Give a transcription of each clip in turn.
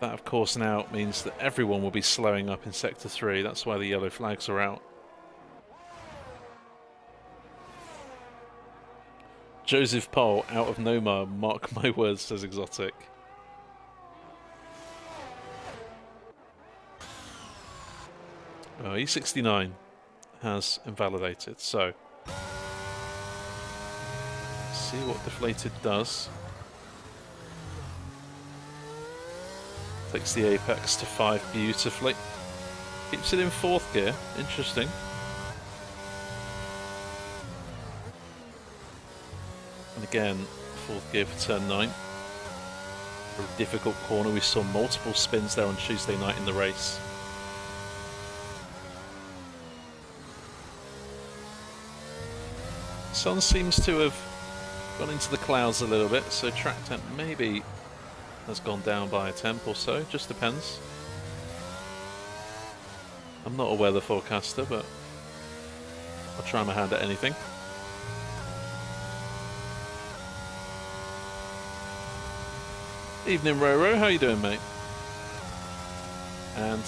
That, of course, now means that everyone will be slowing up in Sector 3. That's why the yellow flags are out. Joseph Pole out of nowhere, mark my words, says Exotic. Oh, E69 has invalidated, so see what Deflated does. Takes the apex to 5 beautifully. Keeps it in 4th gear, interesting. And again, 4th gear for turn 9. Very difficult corner. We saw multiple spins there on Tuesday night in the race. Sun seems to have gone into the clouds a little bit, so track temp maybe has gone down by a temp or so, just depends. I'm not a weather forecaster, but I'll try my hand at anything. Evening, Roro. How you doing, mate? And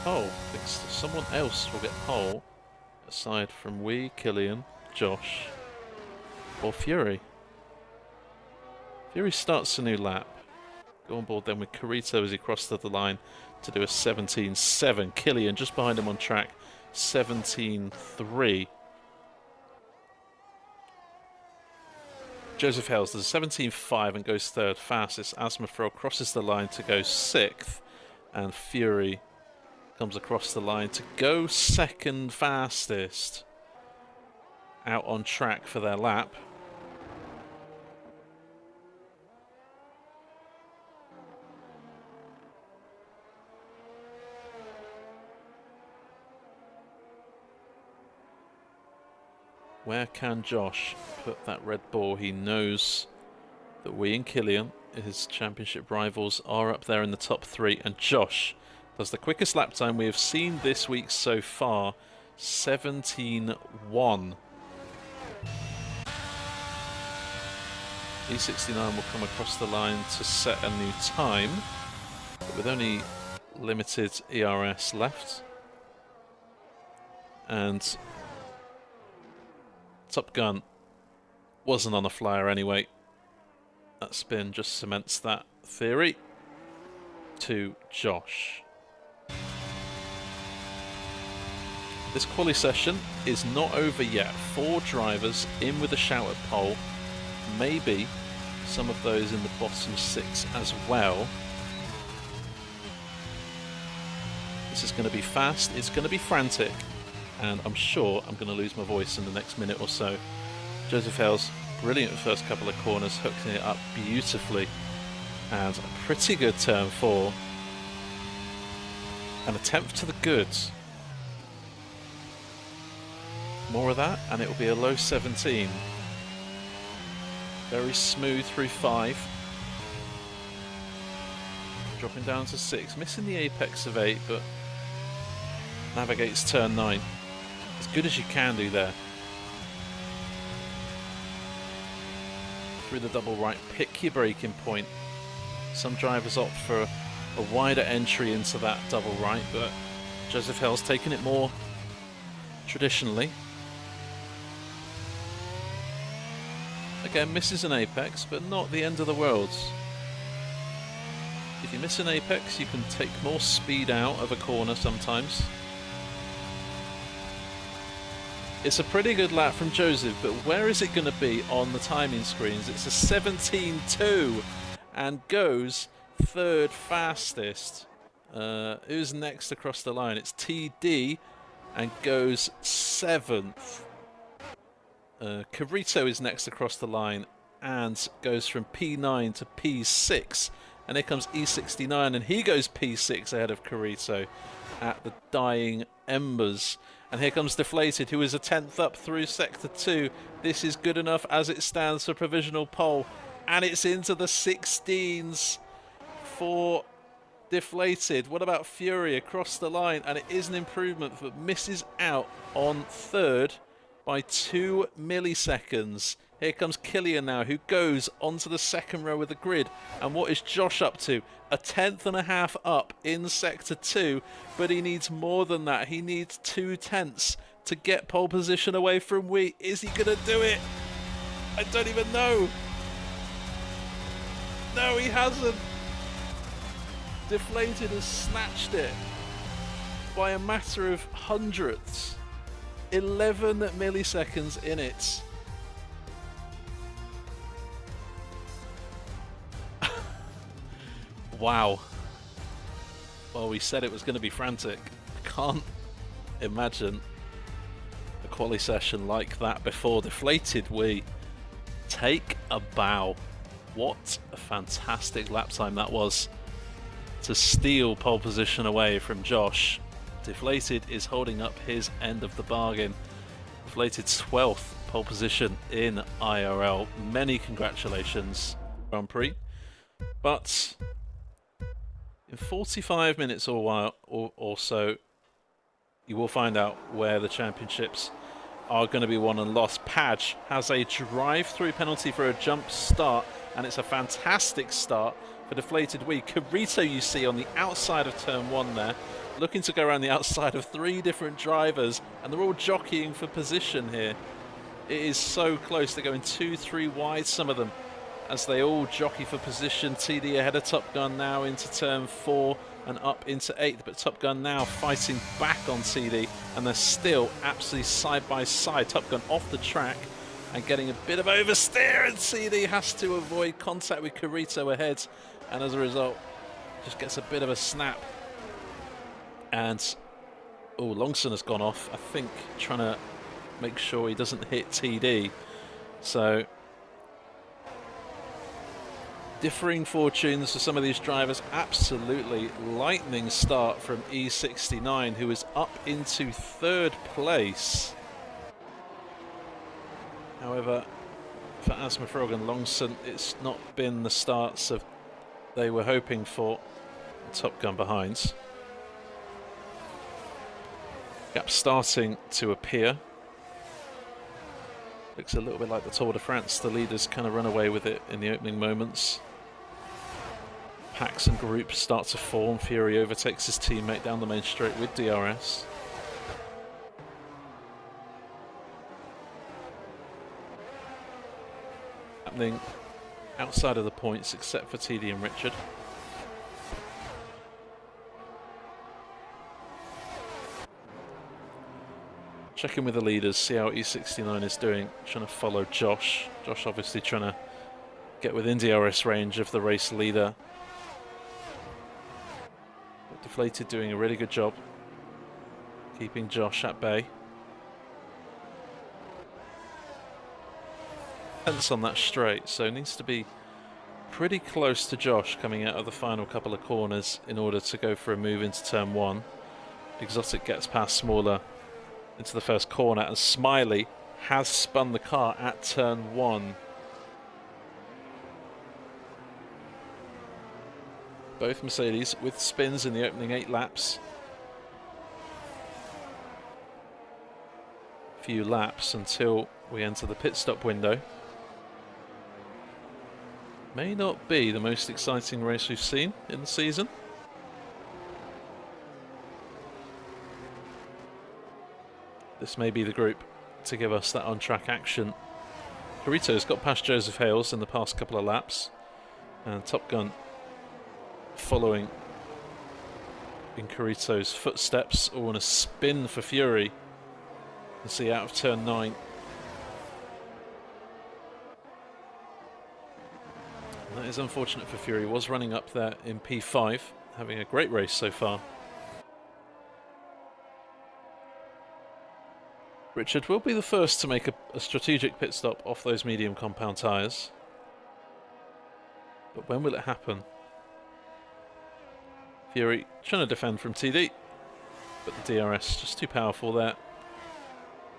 pole. Thinks someone else will get pole, aside from we, Killian, Josh, or Fury. Fury starts a new lap. Go on board then with Carito as he crossed the line to do a 17.7. Killian just behind him on track, 17.3. Joseph Hales does a 17.5 and goes 3rd fastest. Asmafrel crosses the line to go 6th. And Fury comes across the line to go 2nd fastest. Out on track for their lap. Where can Josh put that red ball? He knows that we and Killian, his championship rivals, are up there in the top 3. And Josh does the quickest lap time we have seen this week so far, 17.1. E69 will come across the line to set a new time, but with only limited ERS left. And Top Gun wasn't on a flyer anyway. That spin just cements that theory. To Josh. This quali session is not over yet. 4 drivers in with a shout at pole. Maybe some of those in the bottom 6 as well. This is going to be fast. It's going to be frantic. And I'm sure I'm going to lose my voice in the next minute or so. Joseph Hales, brilliant first couple of corners, hooking it up beautifully. And a pretty good turn 4. An attempt to the goods. More of that, and it will be a low 17. Very smooth through 5. Dropping down to 6. Missing the apex of 8, but navigates turn 9. As good as you can do there. Through the double right, pick your braking point. Some drivers opt for a wider entry into that double right, but Joseph Hill's taken it more traditionally. Again, misses an apex, but not the end of the world. If you miss an apex, you can take more speed out of a corner sometimes. It's a pretty good lap from Joseph, but where is it going to be on the timing screens? It's a 17.2 and goes 3rd fastest. Who's next across the line? It's TD and goes 7th. Carito is next across the line and goes from P9 to P6. And here comes E69 and he goes P6 ahead of Carito at the dying embers. And here comes Deflated, who is a 10th up through Sector 2. This is good enough as it stands for provisional pole. And it's into the 16s for Deflated. What about Fury across the line? And it is an improvement, but misses out on 3rd by 2 milliseconds. Here comes Killian now, who goes onto the second row of the grid. And what is Josh up to? A 1/10.5 up in Sector 2, but he needs more than that. He needs 2/10 to get pole position away from Wheat. Is he going to do it? I don't even know. No, he hasn't. Deflated has snatched it by a matter of hundredths. 11 milliseconds in it. Wow. Well, we said it was going to be frantic. I can't imagine a quali session like that before. Deflated, we take a bow. What a fantastic lap time that was to steal pole position away from Josh. Deflated is holding up his end of the bargain. Deflated's 12th pole position in IRL. Many congratulations, Grand Prix. But in 45 minutes or so, you will find out where the championships are going to be won and lost. Padge has a drive-through penalty for a jump start, and it's a fantastic start for Deflated Wee. Carito, you see on the outside of turn 1 there, looking to go around the outside of 3 different drivers, and they're all jockeying for position here. It is so close. They're going 2-3 wide, some of them, as they all jockey for position. TD ahead of Top Gun now into turn 4 and up into 8th, but Top Gun now fighting back on TD, and they're still absolutely side by side. Top Gun off the track and getting a bit of oversteer, and TD has to avoid contact with Carito ahead, and as a result just gets a bit of a snap. And oh, Longson has gone off, I think, trying to make sure he doesn't hit TD. So differing fortunes for some of these drivers. Absolutely lightning start from E69, who is up into 3rd place. However, for Asmafrog and Longson, it's not been the starts of they were hoping for. Top Gun behind. Gap starting to appear. Looks a little bit like the Tour de France. The leaders kind of run away with it in the opening moments. Packs and groups start to form. Fury overtakes his teammate down the main straight with DRS. Happening outside of the points except for TD and Richard. Check in with the leaders, see how E69 is doing, trying to follow Josh. Josh obviously trying to get within DRS range of the race leader. But Deflated doing a really good job keeping Josh at bay. Tense on that straight, so needs to be pretty close to Josh coming out of the final couple of corners in order to go for a move into turn 1. Exotic gets past Smaller into the first corner, and Smiley has spun the car at turn 1. Both Mercedes with spins in the opening 8 laps. Few laps until we enter the pit stop window. May not be the most exciting race we've seen in the season. This may be the group to give us that on-track action. Carito's got past Joseph Hales in the past couple of laps, and Top Gun following in Carito's footsteps. Oh, and a spin for Fury. You can see out of turn 9. And that is unfortunate for Fury. He was running up there in P5, having a great race so far. Richard will be the first to make a strategic pit stop off those medium compound tyres. But when will it happen? Fury trying to defend from TD, but the DRS just too powerful there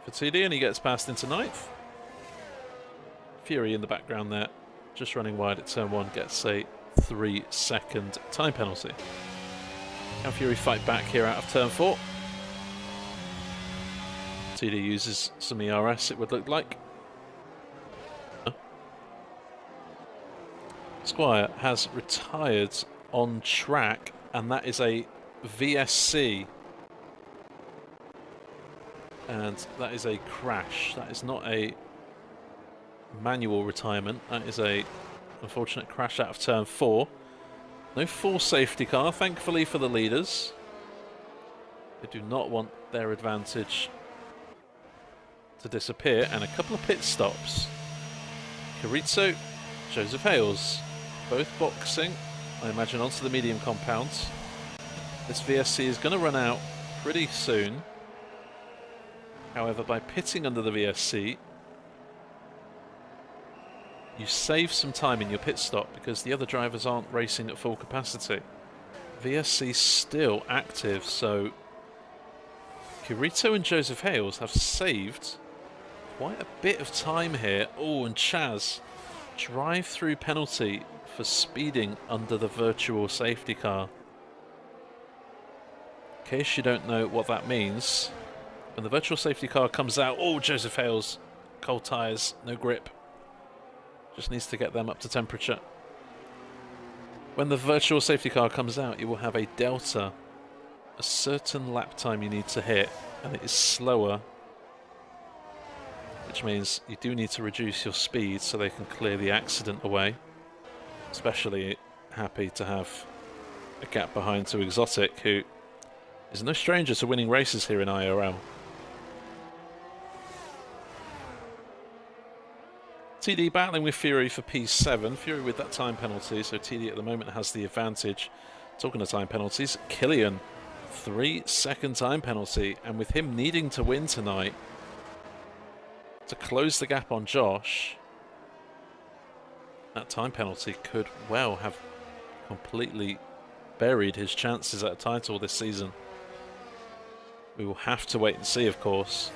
for TD, and he gets past into 9th. Fury in the background there, just running wide at turn 1, gets a 3-second time penalty. Can Fury fight back here out of turn 4? TD uses some ERS, it would look like. Squire has retired on track, and that is a VSC. And that is a crash. That is not a manual retirement. That is a unfortunate crash out of turn 4. No full safety car, thankfully for the leaders. They do not want their advantage to disappear. And a couple of pit stops. Carrizo, Joseph Hales, both boxing, I imagine, onto the medium compounds. This VSC is going to run out pretty soon. However, by pitting under the VSC, you save some time in your pit stop because the other drivers aren't racing at full capacity. VSC still active, so Carrizo and Joseph Hales have saved quite a bit of time here. Oh, and Chaz, drive-through penalty for speeding under the virtual safety car. In case you don't know what that means, when the virtual safety car comes out, oh, Joseph Hales, cold tyres, no grip. Just needs to get them up to temperature. When the virtual safety car comes out, you will have a delta, a certain lap time you need to hit, and it is slower, which means you do need to reduce your speed so they can clear the accident away. Especially happy to have a gap behind to Exotic, who is no stranger to winning races here in IRL. TD battling with Fury for P7. Fury with that time penalty, so TD at the moment has the advantage. Talking of time penalties, Killian, 3-second time penalty, and with him needing to win tonight to close the gap on Josh, that time penalty could well have completely buried his chances at a title this season. We will have to wait and see, of course.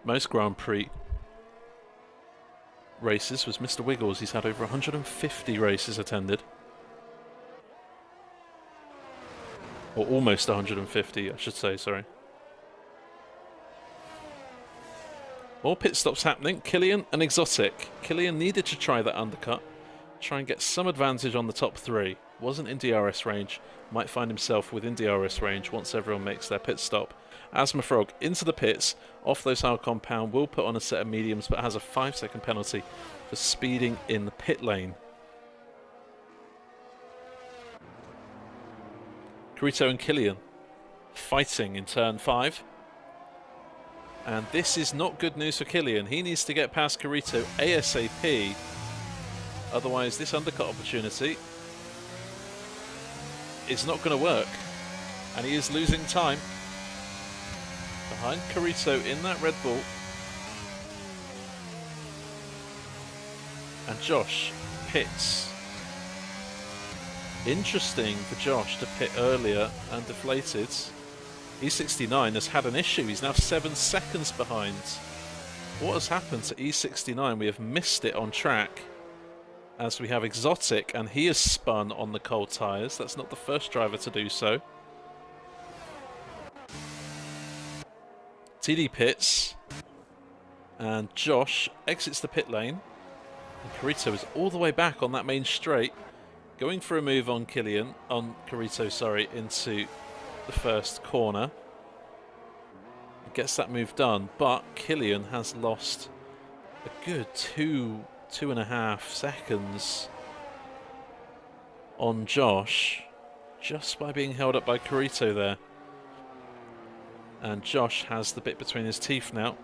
Most Grand Prix races was Mr. Wiggles. He's had over 150 races attended. Or almost 150, I should say, sorry. More pit stops happening. Killian and Exotic. Killian needed to try that undercut, try and get some advantage on the top 3. Wasn't in DRS range. Might find himself within DRS range once everyone makes their pit stop. Asthma Frog into the pits, off those hard compound, will put on a set of mediums, but has a 5-second penalty for speeding in the pit lane. Carrizo and Killian fighting in turn 5. And this is not good news for Killian. He needs to get past Carrizo ASAP. Otherwise, this undercut opportunity is not going to work. And he is losing time. Behind Carrizo in that Red Bull. And Josh pits. Interesting for Josh to pit earlier and deflated. E69 has had an issue. He's now 7 seconds behind. What has happened to E69? We have missed it on track, as we have Exotic, and he has spun on the cold tyres. That's not the first driver to do so. TD pits, and Josh exits the pit lane. And Carrizo is all the way back on that main straight, going for a move on Carrizo, sorry, into the first corner. He gets that move done, but Killian has lost a good 2.5 seconds on Josh just by being held up by Carrizo there. And Josh has the bit between his teeth now.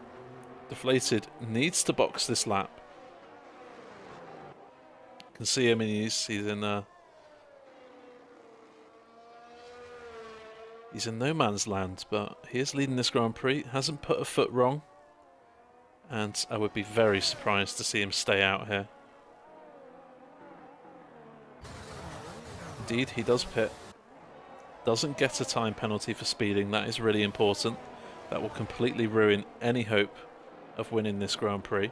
Deflated, needs to box this lap. You can see him, and he's in no man's land, but he is leading this Grand Prix. Hasn't put a foot wrong, and I would be very surprised to see him stay out here. Indeed, he does pit. Doesn't get a time penalty for speeding. That is really important. That will completely ruin any hope of winning this Grand Prix.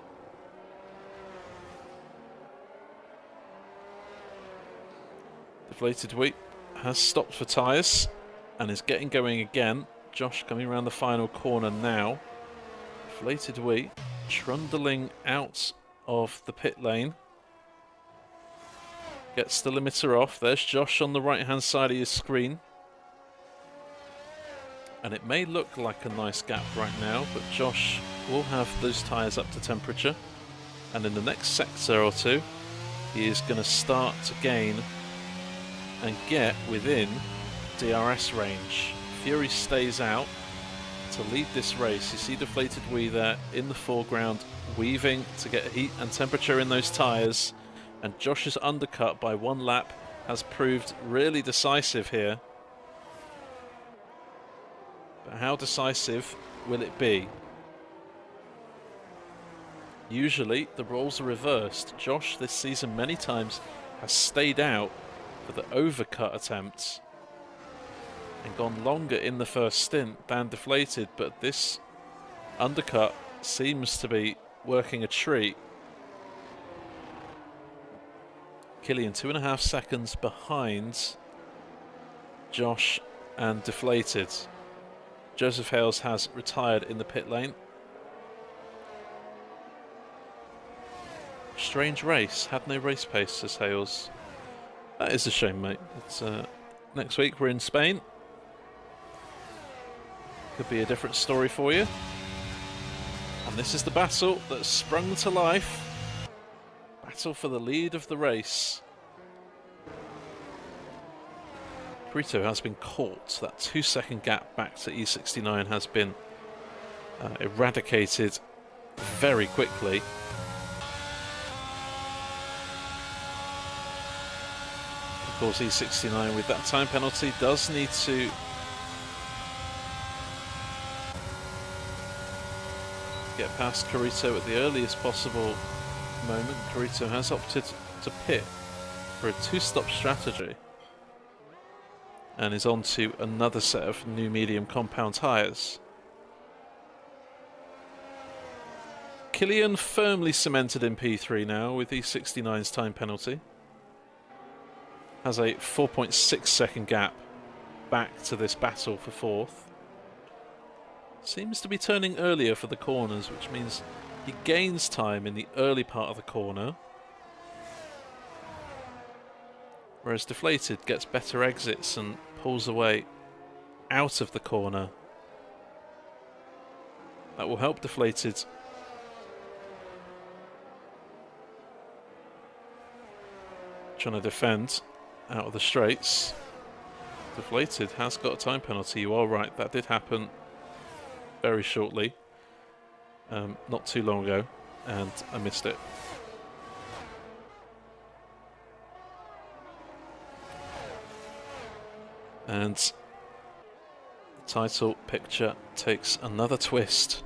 Deflated Wheat has stopped for tyres and is getting going again. Josh coming around the final corner now. Deflated Wheat trundling out of the pit lane. Gets the limiter off. There's Josh on the right-hand side of your screen. And it may look like a nice gap right now, but Josh will have those tyres up to temperature. And in the next sector or two, he is going to start to gain and get within DRS range. Fury stays out to lead this race. You see Deflated Wee there in the foreground, weaving to get heat and temperature in those tyres. And Josh's undercut by 1 lap has proved really decisive here. But how decisive will it be? Usually the roles are reversed. Josh this season many times has stayed out for the overcut attempts and gone longer in the first stint than Deflated, but this undercut seems to be working a treat. Killian 2.5 seconds behind Josh and Deflated. Joseph Hales has retired in the pit lane. Strange race. Had no race pace, says Hales. That is a shame, mate. It's, next week we're in Spain. Could be a different story for you. And this is the battle that's sprung to life. Battle for the lead of the race. Carito has been caught. That 2-second gap back to E69 has been eradicated very quickly. Of course, E69 with that time penalty does need to get past Carito at the earliest possible moment. Carito has opted to pit for a 2-stop strategy and is on to another set of new medium compound tyres. Killian firmly cemented in P3 now with E69's time penalty. Has a 4.6 second gap back to this battle for 4th. Seems to be turning earlier for the corners, which means he gains time in the early part of the corner. Whereas Deflated gets better exits and pulls away out of the corner. That will help Deflated. Trying to defend out of the straights. Deflated has got a time penalty. You are right, that did happen very shortly, not too long ago, and I missed it. And the title picture takes another twist.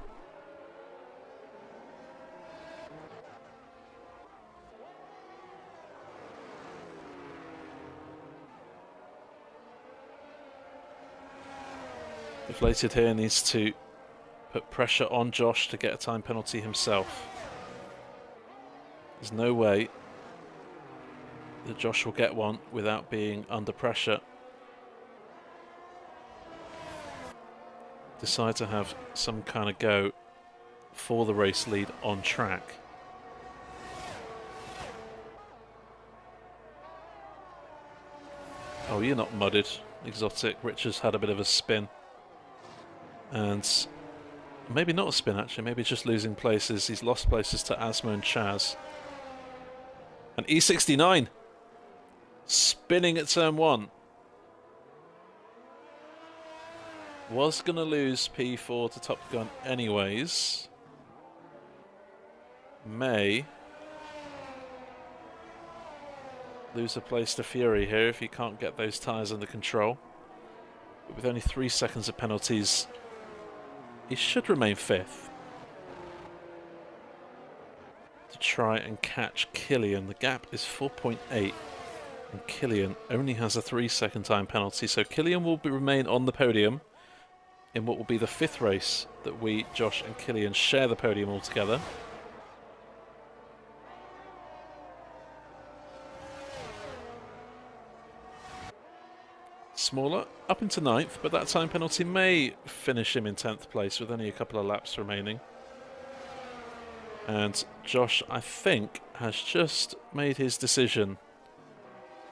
Deflated here needs to put pressure on Josh to get a time penalty himself. There's no way that Josh will get one without being under pressure. Decide to have some kind of go for the race lead on track. Oh, you're not mudded, Exotic. Richards had a bit of a spin. And maybe not a spin, actually. Maybe just losing places. He's lost places to Asmo and Chaz. And E69 spinning at turn 1. Was going to lose P4 to Top Gun anyways. May lose a place to Fury here if he can't get those tyres under control. But with only 3 seconds of penalties, he should remain 5th. To try and catch Killian. The gap is 4.8. And Killian only has a 3-second time penalty. So Killian will remain on the podium in what will be the 5th race that we, Josh and Killian, share the podium altogether. Smaller, up into 9th, but that time penalty may finish him in 10th place with only a couple of laps remaining. And Josh, I think, has just made his decision.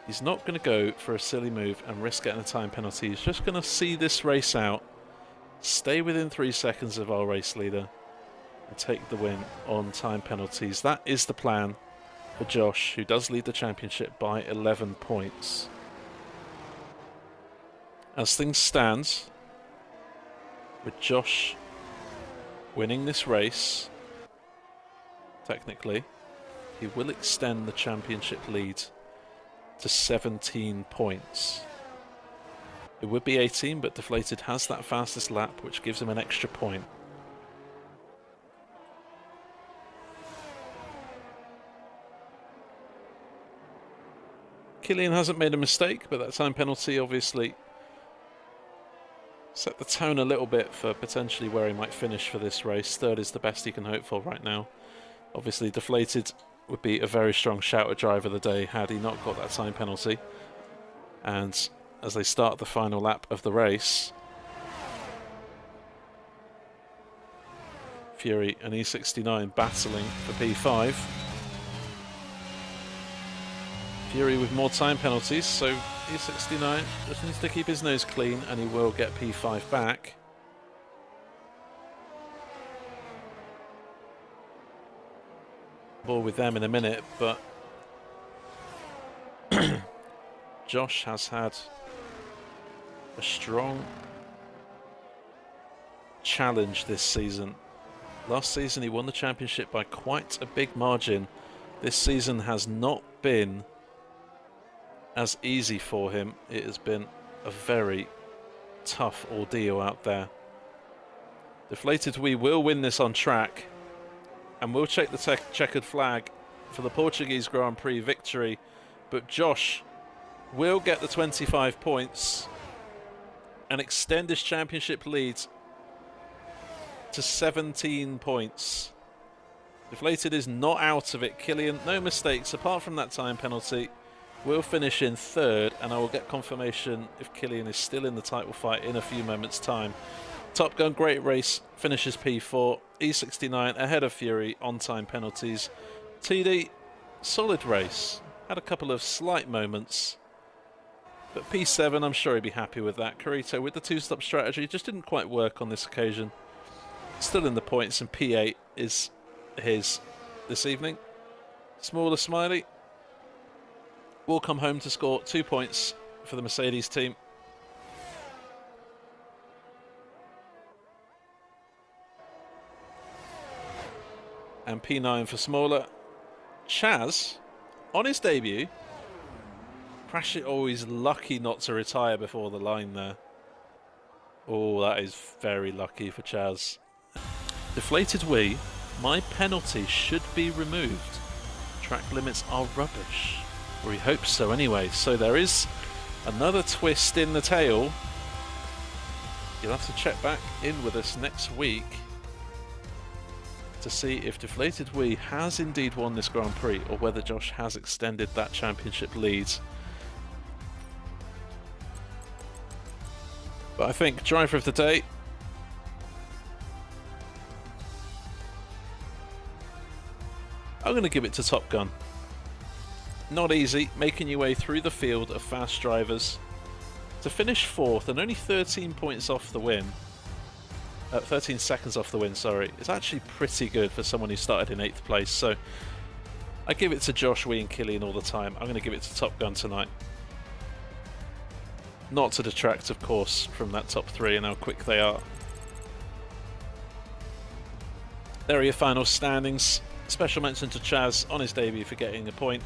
He's not going to go for a silly move and risk getting a time penalty. He's just going to see this race out, stay within 3 seconds of our race leader, and take the win on time penalties. That is the plan for Josh, who does lead the championship by 11 points. As things stand, with Josh winning this race, technically, he will extend the championship lead to 17 points. It would be 18, but Deflated has that fastest lap, which gives him an extra point. Killian hasn't made a mistake, but that time penalty obviously set the tone a little bit for potentially where he might finish for this race. Third is the best he can hope for right now. Obviously, Deflated would be a very strong shouter driver of the day had he not got that time penalty. And as they start the final lap of the race, Fury and E69 battling for P5. Fury with more time penalties, so E69 just needs to keep his nose clean and he will get P5 back. Ball with them in a minute, but Josh has had a strong challenge this season. Last season he won the championship by quite a big margin. This season has not been as easy for him. It has been a very tough ordeal out there. Deflated we will win this on track, and we'll check the checkered flag for the Portuguese Grand Prix victory, but Josh will get the 25 points and extend his championship lead to 17 points. Deflated is not out of it. Killian, no mistakes apart from that time penalty. We'll finish in third, and I will get confirmation if Killian is still in the title fight in a few moments' time. Top Gun, great race, finishes P4. E69 ahead of Fury on time penalties. TD, solid race. Had a couple of slight moments, but P7, I'm sure he'd be happy with that. Carito with the two-stop strategy just didn't quite work on this occasion. Still in the points, and P8 is his this evening. Smaller Smiley will come home to score 2 points for the Mercedes team. And P9 for Smaller. Chaz, on his debut, Pratchett always lucky not to retire before the line there. Oh, that is very lucky for Chaz. Deflated we, my penalty should be removed. Track limits are rubbish. Or he hopes so anyway. So there is another twist in the tail. You'll have to check back in with us next week to see if Deflated We has indeed won this Grand Prix, or whether Josh has extended that championship lead. But I think driver of the day, I'm going to give it to Top Gun. Not easy, making your way through the field of fast drivers to finish fourth and only 13 points off the win. 13 seconds off the win, sorry. It's actually pretty good for someone who started in 8th place. So I give it to Josh, Wee and Killian all the time. I'm going to give it to Top Gun tonight. Not to detract, of course, from that top 3 and how quick they are. There are your final standings. Special mention to Chaz on his debut for getting a point.